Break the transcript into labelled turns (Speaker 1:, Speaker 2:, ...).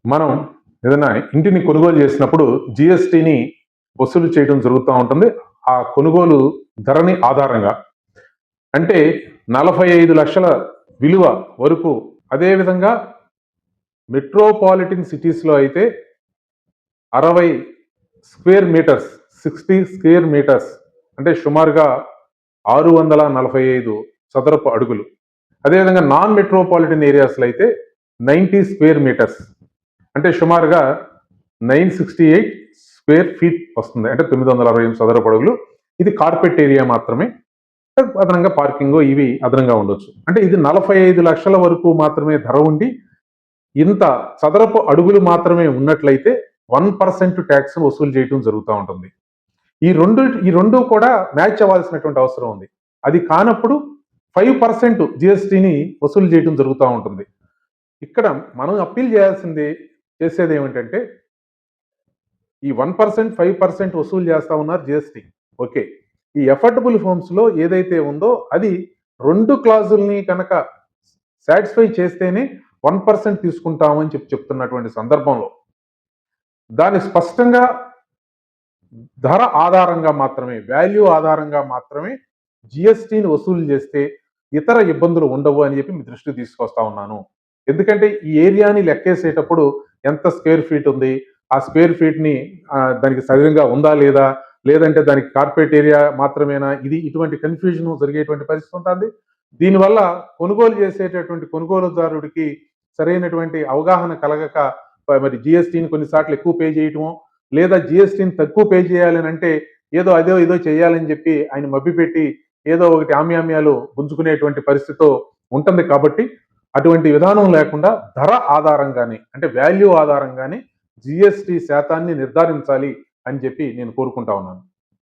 Speaker 1: మనం ఏదైనా ఇంటిని కొనుగోలు చేసినప్పుడు జిఎస్టిని వసూలు చేయడం జరుగుతూ ఉంటుంది. ఆ కొనుగోలు ధరని ఆధారంగా అంటే 45 లక్షల విలువ వరకు. అదేవిధంగా మెట్రోపాలిటన్ సిటీస్లో అయితే 60 స్క్వేర్ మీటర్స్ 60 స్క్వేర్ మీటర్స్ అంటే సుమారుగా 645 చదరపు అడుగులు. అదేవిధంగా నాన్ మెట్రోపాలిటన్ ఏరియాస్లో అయితే 90 స్క్వేర్ మీటర్స్ అంటే సుమారుగా 968 స్క్వేర్ ఫీట్ వస్తుంది. అంటే 968 చదరపు అడుగులు. ఇది కార్పెట్ ఏరియా మాత్రమే. అదనంగా పార్కింగ్ ఇవి అదనంగా ఉండొచ్చు. అంటే ఇది 45 లక్షల వరకు మాత్రమే ధర ఉండి ఇంత చదరపు అడుగులు మాత్రమే ఉన్నట్లయితే 1% ట్యాక్స్ వసూలు చేయడం జరుగుతూ ఉంటుంది. ఈ రెండు కూడా మ్యాచ్ అవ్వాల్సినటువంటి అవసరం ఉంది. అది కానప్పుడు 5% జిఎస్టిని వసూలు చేయడం జరుగుతూ ఉంటుంది. ఇక్కడ మనం అప్పీల్ చేసేది ఏమిటంటే ఈ 1% 5% వసూలు చేస్తా ఉన్నారు జిఎస్టి. ఓకే, ఈ ఎఫర్డబుల్ హోమ్స్ లో ఏదైతే ఉందో అది 2 క్లాజుల్ని కనుక సాటిస్ఫై చేస్తేనే 1% తీసుకుంటామని చెప్తున్నటువంటి సందర్భంలో దాన్ని స్పష్టంగా ధర ఆధారంగా మాత్రమే, వాల్యూ ఆధారంగా మాత్రమే జిఎస్టిని వసూలు చేస్తే ఇతర ఇబ్బందులు ఉండవు అని చెప్పి మీ దృష్టికి తీసుకొస్తా ఉన్నాను. ఎందుకంటే ఈ ఏరియాని లెక్కేసేటప్పుడు ఎంత స్క్వేర్ ఫీట్ ఉంది, ఆ స్క్వేర్ ఫీట్ ని దానికి సరిగ్గా ఉందా లేదా, లేదంటే దానికి కార్పొరేట్ ఏరియా మాత్రమేనా, ఇటువంటి కన్ఫ్యూజన్ జరిగేటువంటి పరిస్థితి ఉంటుంది. దీనివల్ల కొనుగోలు చేసేటటువంటి కొనుగోలుదారుడికి సరైనటువంటి అవగాహన కలగక మరి జిఎస్టిని కొన్నిసార్లు ఎక్కువ పే చేయటమో, లేదా జిఎస్టిని తక్కువ పే చేయాలని అంటే ఏదో చేయాలని చెప్పి ఆయన మభ్యపెట్టి ఏదో ఒకటి ఆమ్యామ్యాలు గుంజుకునేటువంటి పరిస్థితితో ఉంటుంది. కాబట్టి అటువంటి విధానం లేకుండా ధర ఆధారంగానే, అంటే వాల్యూ ఆధారంగానే జిఎస్టి శాతాన్ని నిర్ధారించాలి అని చెప్పి నేను కోరుకుంటా ఉన్నాను.